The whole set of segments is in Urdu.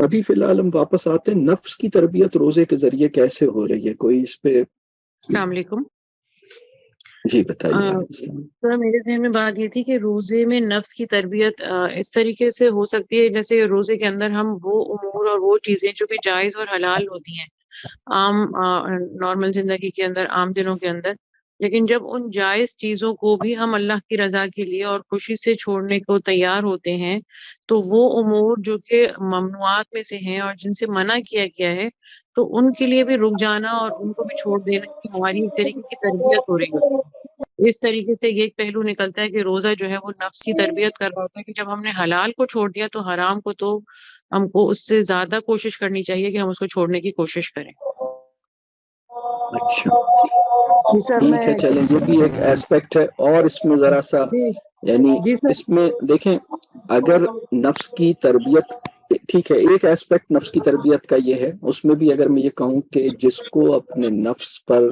ابھی فی الحال ہم واپس آتے ہیں، نفس کی تربیت روزے کے ذریعے کیسے ہو رہی ہے؟ کوئی اس پہ؟ السلام علیکم جی بتائیے. سر میرے ذہن میں بات یہ تھی کہ روزے میں نفس کی تربیت اس طریقے سے ہو سکتی ہے جیسے روزے کے اندر ہم وہ امور اور وہ چیزیں جو کہ جائز اور حلال ہوتی ہیں عام نارمل زندگی کے اندر، عام دنوں کے اندر، لیکن جب ان جائز چیزوں کو بھی ہم اللہ کی رضا کے لیے اور خوشی سے چھوڑنے کو تیار ہوتے ہیں تو وہ امور جو کہ ممنوعات میں سے ہیں اور جن سے منع کیا گیا ہے تو ان کے لیے بھی رک جانا اور ان کو بھی چھوڑ دینا کی ہماری ایک طریقے کی تربیت ہو رہی ہوتی ہے. اس طریقے سے یہ ایک پہلو نکلتا ہے کہ روزہ جو ہے وہ نفس کی تربیت کر رہا ہوتا ہے کہ جب ہم نے حلال کو چھوڑ دیا تو حرام کو تو ہم کو اس سے زیادہ کوشش کرنی چاہیے کہ ہم اس کو چھوڑنے کی کوشش کریں. اچھا جی سر ٹھیک ہے، چلیں یہ بھی ایک ایسپیکٹ ہے. اور اس میں ذرا سا یعنی جی سر اس میں دیکھیں، اگر نفس کی تربیت ٹھیک ہے، ایک ایسپیکٹ نفس کی تربیت کا یہ ہے، اس میں بھی اگر میں یہ کہوں کہ جس کو اپنے نفس پر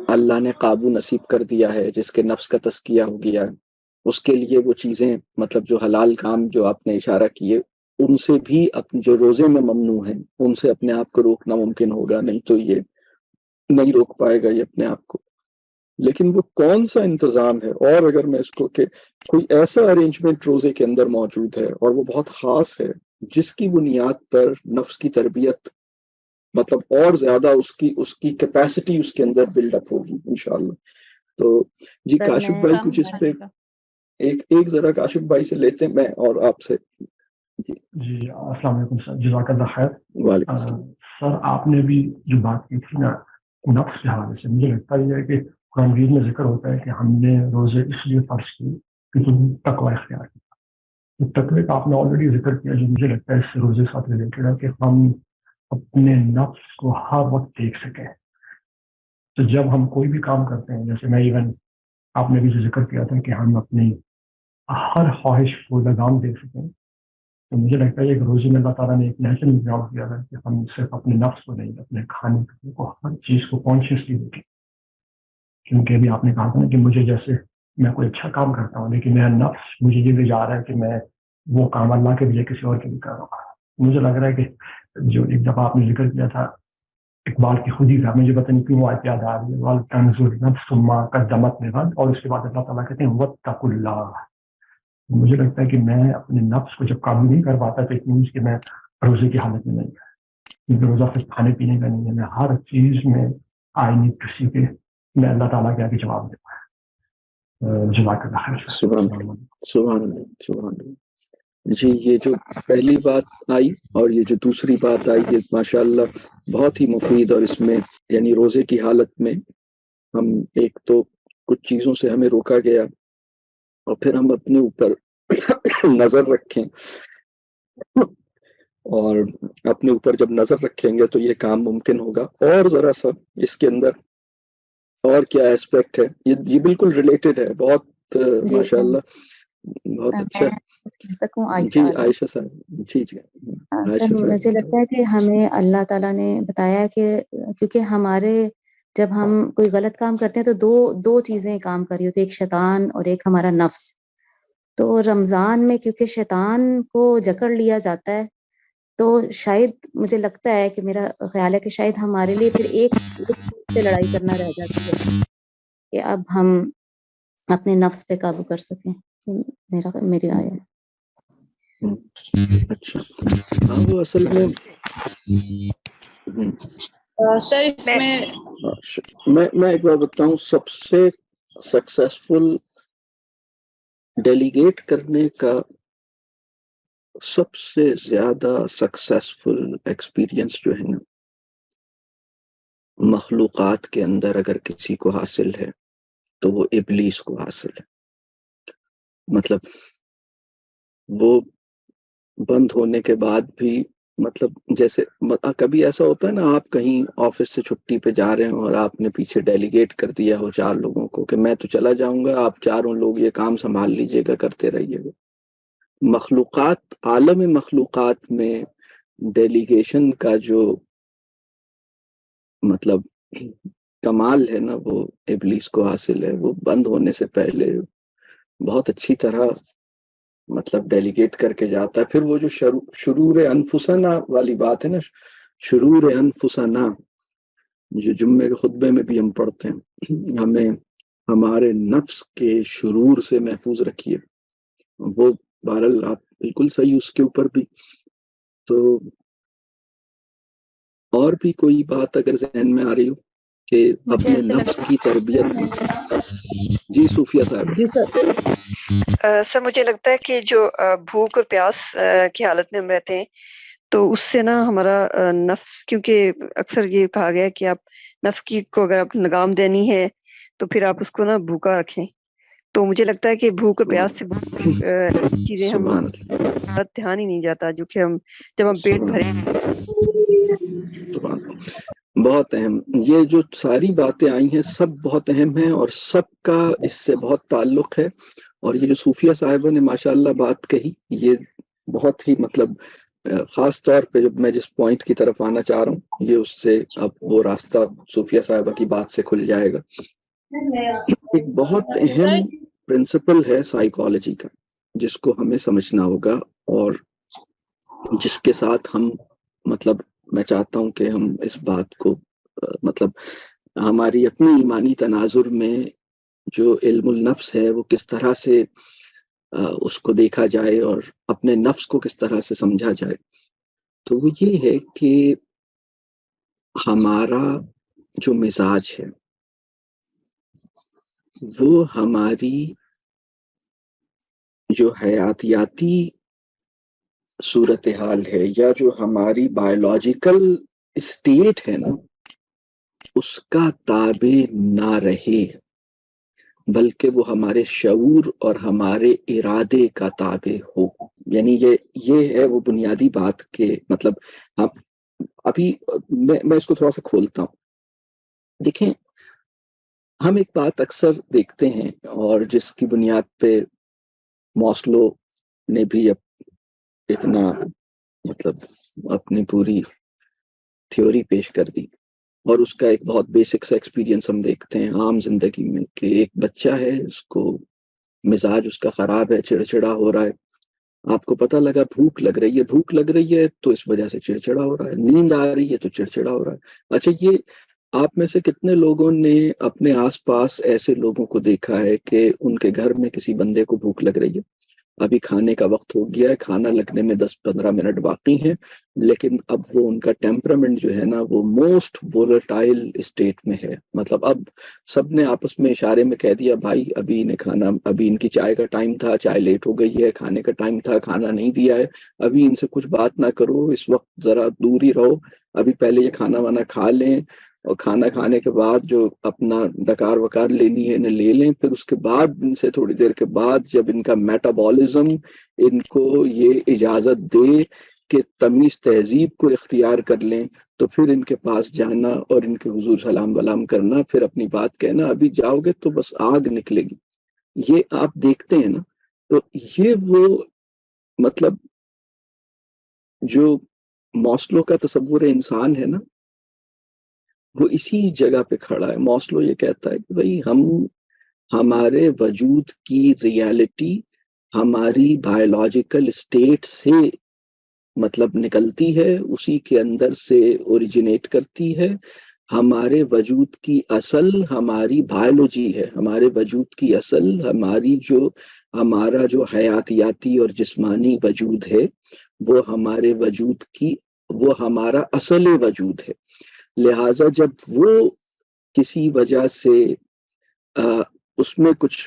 اللہ نے قابو نصیب کر دیا ہے، جس کے نفس کا تزکیہ ہو گیا ہے، اس کے لیے وہ چیزیں مطلب جو حلال کام جو آپ نے اشارہ کیے ان سے بھی جو روزے میں ممنوع ہیں ان سے اپنے آپ کو روکنا ممکن ہوگا، نہیں تو یہ نہیں روک پائے گا یہ اپنے آپ کو. لیکن وہ کون سا انتظام ہے؟ اور اگر میں اس کو کہ کوئی ایسا ارینجمنٹ روزے کے اندر موجود ہے اور وہ بہت خاص ہے جس کی بنیاد پر نفس کی تربیت مطلب اور زیادہ اس کی کیپیسٹی اس کے اندر بلڈ اپ ہوگی انشاءاللہ. تو جی کاشف بھائی کچھ اس پہ ایک ذرا کاشف بھائی سے لیتے ہیں، میں اور آپ سے. جی السلام علیکم سر، جزاک اللہ خیر. وعلیکم السلام. سر آپ نے بھی جو بات کی تھی نا نفس کے حوالے سے، مجھے لگتا ہے کہ قرآن مجید میں ذکر ہوتا ہے کہ ہم نے روزے اس لیے فرض کی کہ تم تقوی اختیار کیا. تقوی کا آپ نے آلریڈی ذکر کیا جو مجھے لگتا ہے اس سے روزے کے ساتھ ریلیٹڈ ہے کہ ہم اپنے نفس کو ہر وقت دیکھ سکیں. تو جب ہم کوئی بھی کام کرتے ہیں، جیسے میں ایون آپ نے بھی جو ذکر کیا تھا کہ ہم اپنی ہر خواہش کو لگام دے سکیں، تو مجھے لگتا ہے کہ روزے میں اللہ تعالیٰ نے ایک نیچرل انتظام کیا ہے کہ ہم صرف اپنے نفس کو نہیں، اپنے کھانے پینے کو، ہر چیز کو کانشیسلی دیکھیں. کیونکہ ابھی آپ نے کہا تھا نا کہ مجھے جیسے میں کوئی اچھا کام کرتا ہوں لیکن میرا نفس مجھے یہ بھی جا رہا ہے کہ میں وہ کام اللہ کے لیے کسی اور کے لیے کر رہا ہوں. مجھے لگ رہا ہے کہ جو ایک دفعہ آپ نے ذکر کیا تھا اقبال کی خود ہی تھا، مجھے پتہ نہیں کیوں آج یاد آ رہی ہے، والکنز نفس ما قدمت لغد، اور اس کے بعد اللہ تعالیٰ کہتے ہیں واتقوا اللہ. مجھے لگتا ہے کہ میں اپنے نفس کو جب قابو نہیں کر پاتا تو اٹ مینس کہ میں روزے کی حالت میں نہیں ہے، کیونکہ روزہ صرف کھانے پینے کا نہیں ہے، میں ہر چیز میں آئی نیڈ ٹو سی کہ میں اللہ تعالیٰ کے آگے جواب دے پایا. جزاک اللہ خیر. سبحان اللہ سبحان اللہ سبحان اللہ. جی یہ جو پہلی بات آئی اور یہ جو دوسری بات آئی یہ ماشاءاللہ بہت ہی مفید، اور اس میں یعنی روزے کی حالت میں ہم ایک تو کچھ چیزوں سے ہمیں روکا گیا اور پھر ہم اپنے اوپر نظر رکھیں، اور اپنے اوپر جب نظر رکھیں گے تو یہ کام ممکن ہوگا. اور ذرا سا اس کے اندر اور کیا ایسپیکٹ ہے؟ یہ بالکل ریلیٹڈ ہے، بہت ماشاءاللہ بہت اچھا. کہہ سکوں جی عائشہ صاحب. جی جی سر مجھے لگتا ہے کہ ہمیں اللہ تعالیٰ نے بتایا کہ کیونکہ ہمارے جب ہم کوئی غلط کام کرتے ہیں تو دو چیزیں کام کر رہی ہوتی، ایک شیطان اور ایک ہمارا نفس. تو رمضان میں کیونکہ شیطان کو جکڑ لیا جاتا ہے تو شاید مجھے لگتا ہے کہ میرا خیال ہے کہ شاید ہمارے لیے پھر ایک سے لڑائی کرنا رہ جاتی ہے کہ اب ہم اپنے نفس پہ قابو کر سکیں. میری رائے ہے. اچھا ہاں وہ اصل میں سر اس میں ایک بار بتاؤں، سب سے سکسیسفل ڈیلیگیٹ کرنے کا سب سے زیادہ سکسیسفل ایکسپیرینس جو ہے نا مخلوقات کے اندر اگر کسی کو حاصل ہے تو وہ ابلیس کو حاصل ہے. مطلب وہ بند ہونے کے بعد بھی مطلب جیسے کبھی ایسا ہوتا ہے نا، آپ کہیں آفس سے چھٹی پہ جا رہے ہوں اور آپ نے پیچھے ڈیلیگیٹ کر دیا ہو 4 لوگوں کو کہ میں تو چلا جاؤں گا، آپ چاروں لوگ یہ کام سنبھال لیجئے گا، کرتے رہیے گا. مخلوقات، عالم مخلوقات میں ڈیلیگیشن کا جو مطلب کمال ہے نا وہ ابلیس کو حاصل ہے. وہ بند ہونے سے پہلے بہت اچھی طرح مطلب ڈیلیگیٹ کر کے جاتا ہے. پھر وہ جو شرور انفسنا والی بات ہے نا، شرور انفسنا جو جمعے کے خطبے میں بھی ہم پڑھتے ہیں، ہمیں ہمارے نفس کے شرور سے محفوظ رکھیے. وہ بہرحال آپ بالکل صحیح اس کے اوپر بھی. تو اور بھی کوئی بات اگر ذہن میں آ رہی ہو کہ اپنے نفس کی تربیت. جی صوفیہ صاحب. جی سر. سر مجھے لگتا ہے کہ جو بھوک اور پیاس کی حالت میں ہم رہتے ہیں تو اس سے نا ہمارا نفس، کیونکہ اکثر یہ کہا گیا ہے کہ آپ نفس کی کو اگر آپ لگام دینی ہے تو پھر آپ اس کو نا بھوکا رکھیں. تو مجھے لگتا ہے کہ بھوک اور پیاس سے بہت چیزیں ہم دھیان ہی نہیں جاتا، جو کہ ہم جب ہم پیٹ بھرے. بہت اہم. یہ جو ساری باتیں آئی ہیں سب بہت اہم ہیں اور سب کا اس سے بہت تعلق ہے. اور یہ جو صوفیہ صاحبہ نے ماشاءاللہ بات کہی، یہ بہت ہی مطلب خاص طور پہ جب میں جس پوائنٹ کی طرف آنا چاہ رہا ہوں، یہ اس سے اب وہ راستہ صوفیہ صاحبہ کی بات سے کھل جائے گا. ایک بہت اہم پرنسپل ہے سائیکالوجی کا جس کو ہمیں سمجھنا ہوگا، اور جس کے ساتھ ہم مطلب میں چاہتا ہوں کہ ہم اس بات کو مطلب ہماری اپنی ایمانی تناظر میں جو علم النفس ہے وہ کس طرح سے اس کو دیکھا جائے اور اپنے نفس کو کس طرح سے سمجھا جائے. تو وہ یہ ہے کہ ہمارا جو مزاج ہے وہ ہماری جو حیاتیاتی صورتحال ہے یا جو ہماری بایولوجیکل اسٹیٹ ہے نا، اس کا تابع نہ رہے، بلکہ وہ ہمارے شعور اور ہمارے ارادے کا تابع ہو. یعنی یہ ہے وہ بنیادی بات کہ مطلب ابھی میں اس کو تھوڑا سا کھولتا ہوں. دیکھیں، ہم ایک بات اکثر دیکھتے ہیں اور جس کی بنیاد پہ ماسلو نے بھی اتنا مطلب اپنی پوری تھیوری پیش کر دی، اور اس کا ایک بہت بیسک سا ایکسپیرینس ہم دیکھتے ہیں عام زندگی میں کہ ایک بچہ ہے، اس کو مزاج اس کا خراب ہے، چڑچڑا ہو رہا ہے. آپ کو پتہ لگا بھوک لگ رہی ہے تو اس وجہ سے چڑچڑا ہو رہا ہے، نیند آ رہی ہے تو چڑچڑا ہو رہا ہے. اچھا، یہ آپ میں سے کتنے لوگوں نے اپنے آس پاس ایسے لوگوں کو دیکھا ہے کہ ان کے گھر میں کسی بندے کو بھوک لگ رہی ہے، ابھی کھانے کا وقت ہو گیا ہے، کھانا لگنے میں 10-15 منٹ باقی ہیں، لیکن اب وہ ان کا ٹیمپرامنٹ جو ہے نا وہ موسٹ وولٹائل اسٹیٹ میں ہے. مطلب اب سب نے آپس میں اشارے میں کہہ دیا بھائی ابھی انہیں کھانا، ابھی ان کی چائے کا ٹائم تھا، چائے لیٹ ہو گئی ہے، کھانے کا ٹائم تھا، کھانا نہیں دیا ہے، ابھی ان سے کچھ بات نہ کرو، اس وقت ذرا دور ہی رہو، ابھی پہلے یہ کھانا وانا کھا لیں، اور کھانا کھانے کے بعد جو اپنا ڈکار وکار لینی ہے انہیں لے لیں، پھر اس کے بعد ان سے تھوڑی دیر کے بعد جب ان کا میٹابولزم ان کو یہ اجازت دے کہ تمیز تہذیب کو اختیار کر لیں تو پھر ان کے پاس جانا اور ان کے حضور سلام ولام کرنا، پھر اپنی بات کہنا. ابھی جاؤ گے تو بس آگ نکلے گی. یہ آپ دیکھتے ہیں نا. تو یہ وہ مطلب جو ماسلو کا تصور انسان ہے نا وہ اسی جگہ پہ کھڑا ہے. ماسلو یہ کہتا ہے کہ بھائی ہمارے وجود کی ریالٹی ہماری بایولوجیکل اسٹیٹ سے مطلب نکلتی ہے، اسی کے اندر سے اوریجنیٹ کرتی ہے. ہمارے وجود کی اصل ہماری بایولوجی ہے، ہمارے وجود کی اصل ہمارا جو حیاتیاتی اور جسمانی وجود ہے وہ ہمارے وجود کی وہ ہمارا اصل وجود ہے. لہٰذا جب وہ کسی وجہ سے اس میں کچھ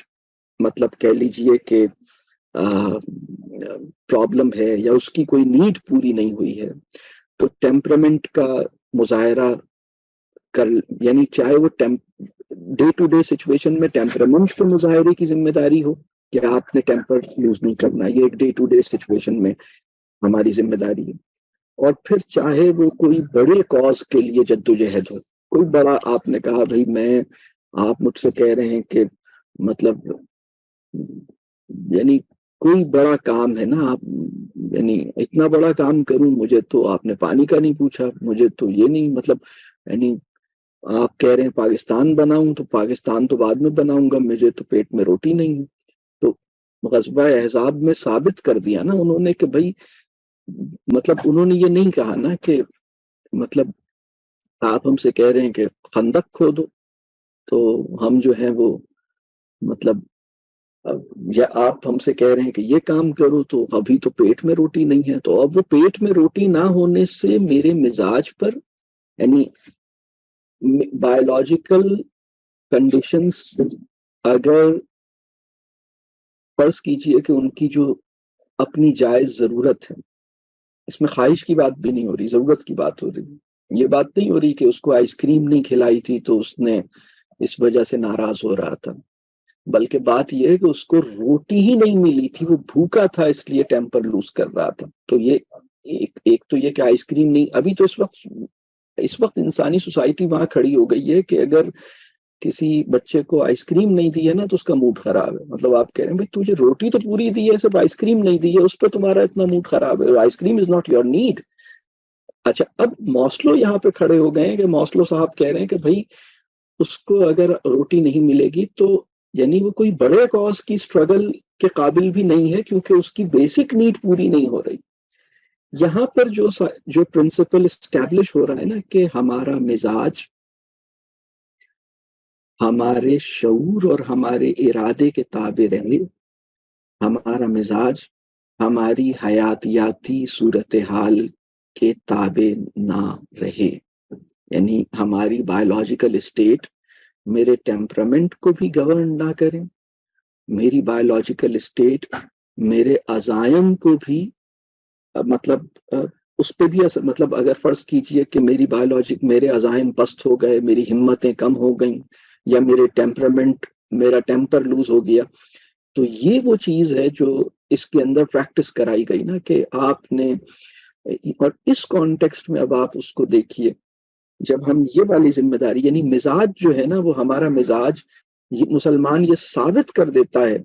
مطلب کہہ لیجئے کہ پرابلم ہے یا اس کی کوئی نیڈ پوری نہیں ہوئی ہے تو ٹیمپرامنٹ کا مظاہرہ یعنی چاہے وہ ڈے ٹو ڈے سچویشن میں ٹیمپرامنٹ کے مظاہرے کی ذمہ داری ہو کہ آپ نے ٹیمپر یوز نہیں کرنا، یہ ایک ڈے ٹو ڈے سچویشن میں ہماری ذمہ داری ہے. اور پھر چاہے وہ کوئی بڑے کاز کے لیے جدوجہد ہو، کوئی بڑا آپ نے کہا بھائی آپ مجھ سے کہہ رہے ہیں کہ مطلب یعنی کوئی بڑا کام ہے نا، آپ یعنی اتنا بڑا کام کروں، مجھے تو آپ نے پانی کا نہیں پوچھا، مجھے تو یہ نہیں مطلب یعنی آپ کہہ رہے ہیں پاکستان بناؤں تو پاکستان تو بعد میں بناؤں گا، مجھے تو پیٹ میں روٹی نہیں ہے. تو غزوہ احزاب میں ثابت کر دیا نا انہوں نے کہ بھائی مطلب انہوں نے یہ نہیں کہا نا کہ مطلب آپ ہم سے کہہ رہے ہیں کہ خندق کھودو تو ہم جو ہیں وہ مطلب یا آپ ہم سے کہہ رہے ہیں کہ یہ کام کرو تو ابھی تو پیٹ میں روٹی نہیں ہے، تو اب وہ پیٹ میں روٹی نہ ہونے سے میرے مزاج پر یعنی بایولوجیکل کنڈیشنز اگر فرض کیجئے کہ ان کی جو اپنی جائز ضرورت ہے، اس میں خواہش کی بات بھی نہیں ہو رہی، ضرورت کی بات ہو رہی، یہ بات نہیں ہو رہی کہ اس کو آئس کریم نہیں کھلائی تھی تو اس نے اس وجہ سے ناراض ہو رہا تھا، بلکہ بات یہ ہے کہ اس کو روٹی ہی نہیں ملی تھی، وہ بھوکا تھا اس لیے ٹیمپر لوز کر رہا تھا۔ تو یہ ایک تو یہ کہ آئس کریم نہیں، ابھی تو اس وقت انسانی سوسائٹی وہاں کھڑی ہو گئی ہے کہ اگر کسی بچے کو آئس کریم نہیں دی ہے نا تو اس کا موڈ خراب ہے، مطلب آپ کہہ رہے ہیں بھائی تجھے روٹی تو پوری دی ہے، صرف آئس کریم نہیں دی ہے، اس پہ تمہارا اتنا موڈ خراب ہے، ice cream is not your need. اچھا اب موسلو یہاں پہ کھڑے ہو گئے ہیں کہ موسلو صاحب کہہ رہے ہیں کہ بھائی اس کو اگر روٹی نہیں ملے گی تو یعنی وہ کوئی بڑے کاز کی سٹرگل کے قابل بھی نہیں ہے کیونکہ اس کی بیسک نیڈ پوری نہیں ہو رہی۔ یہاں پر جو پرنسپل اسٹیبلش ہو رہا ہے نا کہ ہمارا مزاج ہمارے شعور اور ہمارے ارادے کے تابع رہے، ہمارا مزاج ہماری حیاتیاتی صورتحال کے تابع نہ رہے، یعنی ہماری بایولوجیکل اسٹیٹ میرے ٹیمپرامنٹ کو بھی گورن نہ کریں، میری بایولوجیکل اسٹیٹ میرے عزائم کو بھی مطلب اس پہ بھی مطلب اگر فرض کیجئے کہ میرے عزائم پست ہو گئے، میری ہمتیں کم ہو گئیں یا میرا ٹیمپر لوز ہو گیا، تو یہ وہ چیز ہے جو اس کے اندر پریکٹس کرائی گئی نا کہ آپ نے، اور اس کانٹیکسٹ میں اب آپ اس کو دیکھیے جب ہم یہ والی ذمہ داری یعنی مزاج جو ہے نا وہ ہمارا مزاج مسلمان یہ ثابت کر دیتا ہے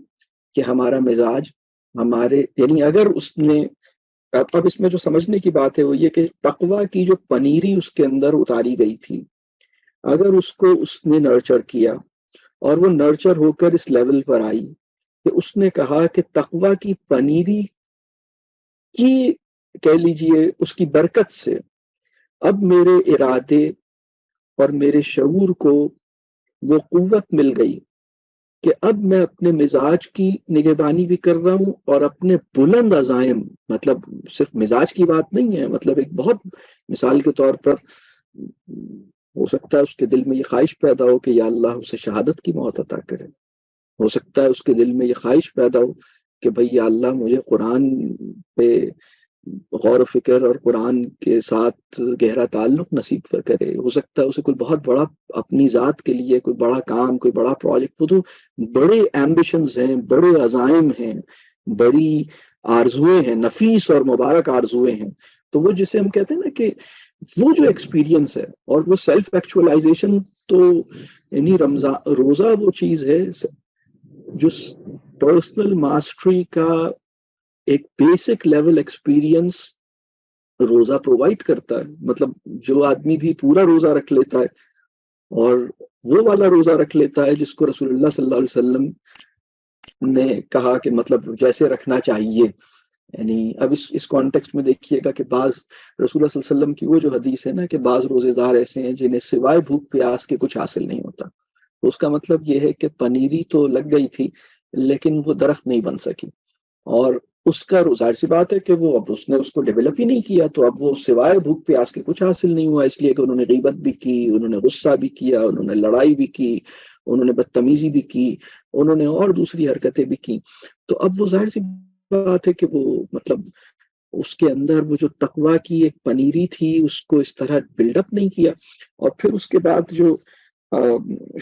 کہ ہمارا مزاج ہمارے یعنی اگر اس نے اب اس میں جو سمجھنے کی بات ہے وہ یہ کہ تقویٰ کی جو پنیری اس کے اندر اتاری گئی تھی اگر اس کو اس نے نرچر کیا اور وہ نرچر ہو کر اس لیول پر آئی کہ اس نے کہا کہ تقویٰ کی پنیری کی کہہ لیجئے اس کی برکت سے اب میرے ارادے اور میرے شعور کو وہ قوت مل گئی کہ اب میں اپنے مزاج کی نگہبانی بھی کر رہا ہوں اور اپنے بلند عزائم، مطلب صرف مزاج کی بات نہیں ہے، مطلب ایک بہت مثال کے طور پر ہو سکتا ہے اس کے دل میں یہ خواہش پیدا ہو کہ یا اللہ اسے شہادت کی موت عطا کرے، ہو سکتا ہے اس کے دل میں یہ خواہش پیدا ہو کہ بھئی یا اللہ مجھے قرآن پہ غور و فکر اور قرآن کے ساتھ گہرا تعلق نصیب کرے، ہو سکتا ہے اسے کوئی بہت بڑا اپنی ذات کے لیے کوئی بڑا کام، کوئی بڑا پروجیکٹ، وہ تو بڑے ایمبیشنز ہیں، بڑے عزائم ہیں، بڑی آرزویں ہیں، نفیس اور مبارک آرزویں ہیں، تو وہ جسے ہم کہتے ہیں نا کہ وہ جو ایکسپیرینس ہے اور وہ سیلف ایکچولائزیشن، تو یعنی روزہ وہ چیز ہے جو پرسنل ماسٹری کا ایک بیسک لیول ایکسپیرینس روزہ پرووائڈ کرتا ہے۔ مطلب جو آدمی بھی پورا روزہ رکھ لیتا ہے اور وہ والا روزہ رکھ لیتا ہے جس کو رسول اللہ صلی اللہ علیہ وسلم نے کہا کہ مطلب جیسے رکھنا چاہیے، یعنی اب اس کانٹیکسٹ میں دیکھیے گا کہ بعض رسول اللہ صلی اللہ علیہ وسلم کی وہ جو حدیث ہے نا کہ بعض روزے دار ایسے ہیں جنہیں سوائے بھوک پیاس کے کچھ حاصل نہیں ہوتا، تو اس کا مطلب یہ ہے کہ پنیری تو لگ گئی تھی لیکن وہ درخت نہیں بن سکی، اور اس کا ظاہر سی بات ہے کہ وہ اب اس نے اس کو ڈیولپ ہی نہیں کیا، تو اب وہ سوائے بھوک پیاس کے کچھ حاصل نہیں ہوا، اس لیے کہ انہوں نے غیبت بھی کی، انہوں نے غصہ بھی کیا، انہوں نے لڑائی بھی کی، انہوں نے بدتمیزی بھی کی، انہوں نے اور دوسری حرکتیں بھی کی، تو اب وہ ظاہر سی بات ہے کہ وہ مطلب اس کے اندر وہ جو تقویٰ کی ایک پنیری تھی اس کو اس طرح بلڈ اپ نہیں کیا، اور پھر اس کے بعد جو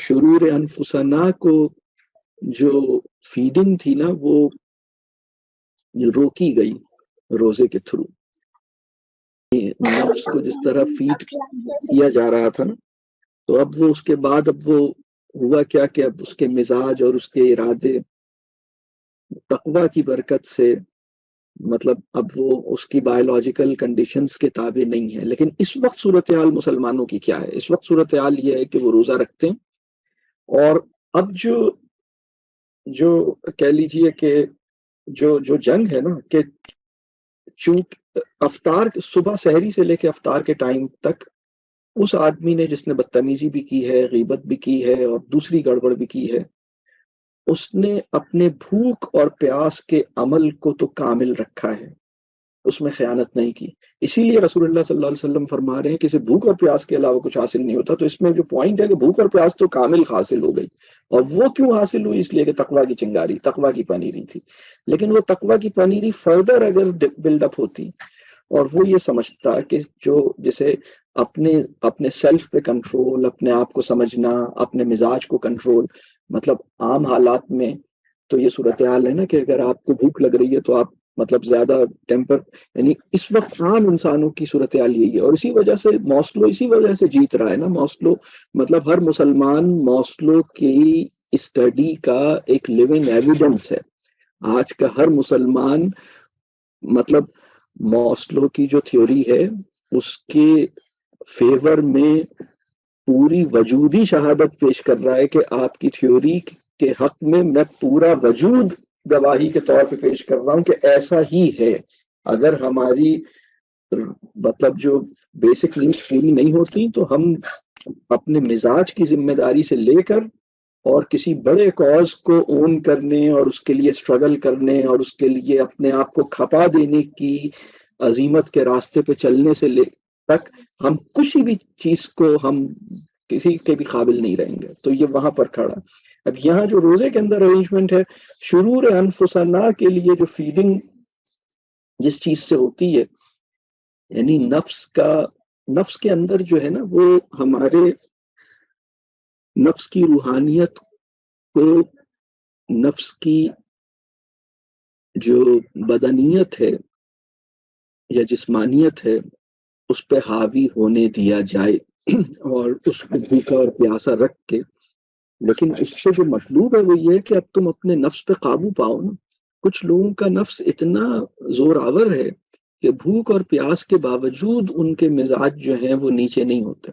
شرور انفسنا کو جو فیڈنگ تھی نا وہ روکی گئی روزے کے تھرو، نفس کو جس طرح فیڈ کیا جا رہا تھا نا، تو اب وہ اس کے بعد اب وہ ہوا کیا کہ اب اس کے مزاج اور اس کے ارادے تقویٰ کی برکت سے مطلب اب وہ اس کی بایولوجیکل کنڈیشنز کے تابع نہیں ہے۔ لیکن اس وقت صورتحال مسلمانوں کی کیا ہے؟ اس وقت صورتحال یہ ہے کہ وہ روزہ رکھتے ہیں، اور اب جو کہہ لیجئے کہ جو جنگ ہے نا کہ چونکہ افطار صبح سحری سے لے کے افطار کے ٹائم تک اس آدمی نے جس نے بدتمیزی بھی کی ہے، غیبت بھی کی ہے اور دوسری گڑبڑ بھی کی ہے، اس نے اپنے بھوک اور پیاس کے عمل کو تو کامل رکھا ہے، اس میں خیانت نہیں کی. اسی لیے رسول اللہ صلی اللہ علیہ وسلم فرما رہے ہیں کہ صرف بھوک اور پیاس کے علاوہ کچھ حاصل نہیں ہوتا. تو اس میں جو پوائنٹ ہے کہ بھوک اور پیاس تو کامل حاصل ہو گئی. اور وہ کیوں حاصل ہوئی؟ اس لیے کہ تقویٰ کی چنگاری، تقویٰ کی پنیری تھی. لیکن وہ تقویٰ کی پنیری فردر اگر بلڈ اپ ہوتی اور وہ یہ سمجھتا کہ جو جسے اپنے سیلف پہ کنٹرول، اپنے آپ کو سمجھنا، اپنے مزاج کو کنٹرول، مطلب عام حالات میں تو یہ صورتحال ہے نا کہ اگر آپ کو بھوک لگ رہی ہے تو آپ مطلب زیادہ ٹیمپر، یعنی اس وقت عام انسانوں کی صورتحال یہی ہے. اور اسی وجہ سے ماسلو اسی وجہ سے جیت رہا ہے نا. ماسلو مطلب ہر مسلمان ماسلو کی اسٹڈی کا ایک لیونگ ایویڈنس ہے. آج کا ہر مسلمان مطلب ماسلو کی جو تھیوری ہے اس کے فیور میں پوری وجودی شہادت پیش کر رہا ہے کہ آپ کی تھیوری کے حق میں پورا وجود گواہی کے طور پہ پیش کر رہا ہوں کہ ایسا ہی ہے. اگر ہماری مطلب جو بیسک نیڈس پوری نہیں ہوتی تو ہم اپنے مزاج کی ذمہ داری سے لے کر اور کسی بڑے کاز کو اون کرنے اور اس کے لیے اسٹرگل کرنے اور اس کے لیے اپنے آپ کو کھپا دینے کی عظیمت کے راستے پہ چلنے سے لے تک ہم کسی بھی چیز کو ہم کسی کے بھی قابل نہیں رہیں گے. تو یہ وہاں پر کھڑا. اب یہاں جو روزے کے اندر ارینجمنٹ ہے، شرور انفسنا کے لیے جو فیڈنگ جس چیز سے ہوتی ہے، یعنی نفس کے اندر جو ہے نا وہ ہمارے نفس کی روحانیت کو، نفس کی جو بدنیت ہے یا جسمانیت ہے اس پہ حاوی ہونے دیا جائے اور اس کو بھوکا اور پیاسا رکھ کے. لیکن اس سے جو مطلوب ہے وہ یہ ہے کہ اب تم اپنے نفس پہ قابو پاؤ نا. کچھ لوگوں کا نفس اتنا زور آور ہے کہ بھوک اور پیاس کے باوجود ان کے مزاج جو ہیں وہ نیچے نہیں ہوتے.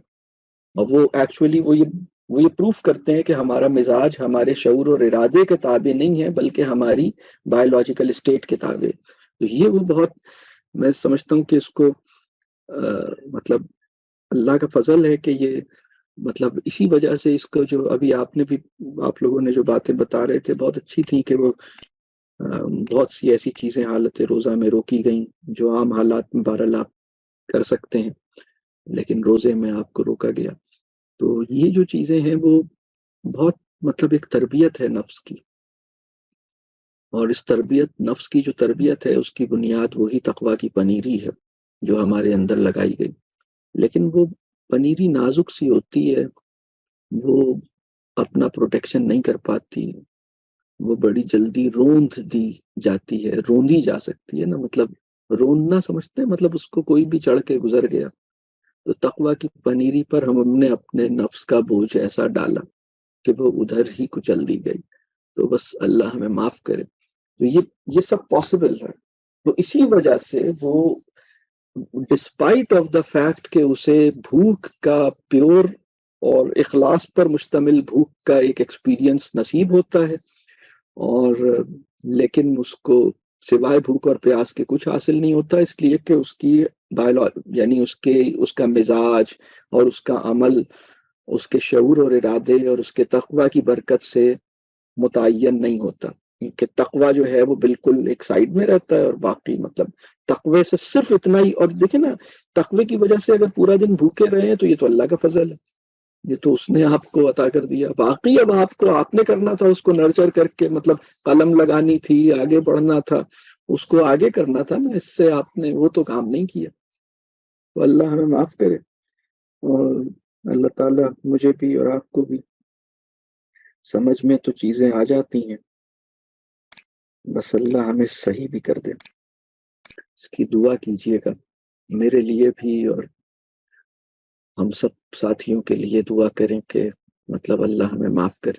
اور وہ ایکچولی وہ یہ پروف کرتے ہیں کہ ہمارا مزاج ہمارے شعور اور ارادے کے تابع نہیں ہے بلکہ ہماری بایولوجیکل اسٹیٹ کے تابع. تو یہ وہ بہت میں سمجھتا ہوں کہ اس کو مطلب اللہ کا فضل ہے کہ یہ مطلب اسی وجہ سے اس کو جو ابھی آپ لوگوں نے جو باتیں بتا رہے تھے بہت اچھی تھی کہ وہ بہت سی ایسی چیزیں حالت روزہ میں روکی گئیں جو عام حالات میں بہرحال آپ کر سکتے ہیں لیکن روزے میں آپ کو روکا گیا. تو یہ جو چیزیں ہیں وہ بہت مطلب ایک تربیت ہے نفس کی، اور اس نفس کی جو تربیت ہے اس کی بنیاد وہی تقویٰ کی پنیری ہے جو ہمارے اندر لگائی گئی. لیکن وہ پنیری نازک سی ہوتی ہے، وہ اپنا پروٹیکشن نہیں کر پاتی، وہ بڑی جلدی روند دی جاتی ہے، روندی جا سکتی ہے نا. مطلب روندنا سمجھتے ہیں، مطلب اس کو کوئی بھی چڑھ کے گزر گیا. تو تقویٰ کی پنیری پر ہم نے اپنے نفس کا بوجھ ایسا ڈالا کہ وہ ادھر ہی کچل دی گئی. تو بس اللہ ہمیں معاف کرے. تو یہ سب پاسبل ہے. تو اسی وجہ سے وہ ڈسپائٹ آف دا فیکٹ کہ اسے بھوک کا پیور اور اخلاص پر مشتمل بھوک کا ایک ایکسپیرینس نصیب ہوتا ہے، اور لیکن اس کو سوائے بھوک اور پیاس کے کچھ حاصل نہیں ہوتا، اس لیے کہ اس کی یعنی اس کا مزاج اور اس کا عمل اس کے شعور اور ارادے اور اس کے تقویٰ کی برکت سے متعین نہیں ہوتا. کہ تقویٰ جو ہے وہ بالکل ایک سائیڈ میں رہتا ہے اور باقی مطلب تقوی سے صرف اتنا ہی. اور دیکھیں نا، تقوی کی وجہ سے اگر پورا دن بھوکے رہے ہیں تو یہ تو اللہ کا فضل ہے، یہ تو اس نے آپ کو عطا کر دیا. باقی اب آپ نے کرنا تھا، اس کو نرچر کر کے مطلب قلم لگانی تھی، آگے بڑھنا تھا، اس کو آگے کرنا تھا نا. اس سے آپ نے وہ تو کام نہیں کیا. تو اللہ ہمیں معاف کرے، اور اللہ تعالیٰ مجھے بھی اور آپ کو بھی سمجھ میں تو چیزیں آ جاتی ہیں، بس اللہ ہمیں صحیح بھی کر دے. اس کی دعا کیجیے گا میرے لیے بھی، اور ہم سب ساتھیوں کے لیے دعا کریں کہ مطلب اللہ ہمیں معاف کرے.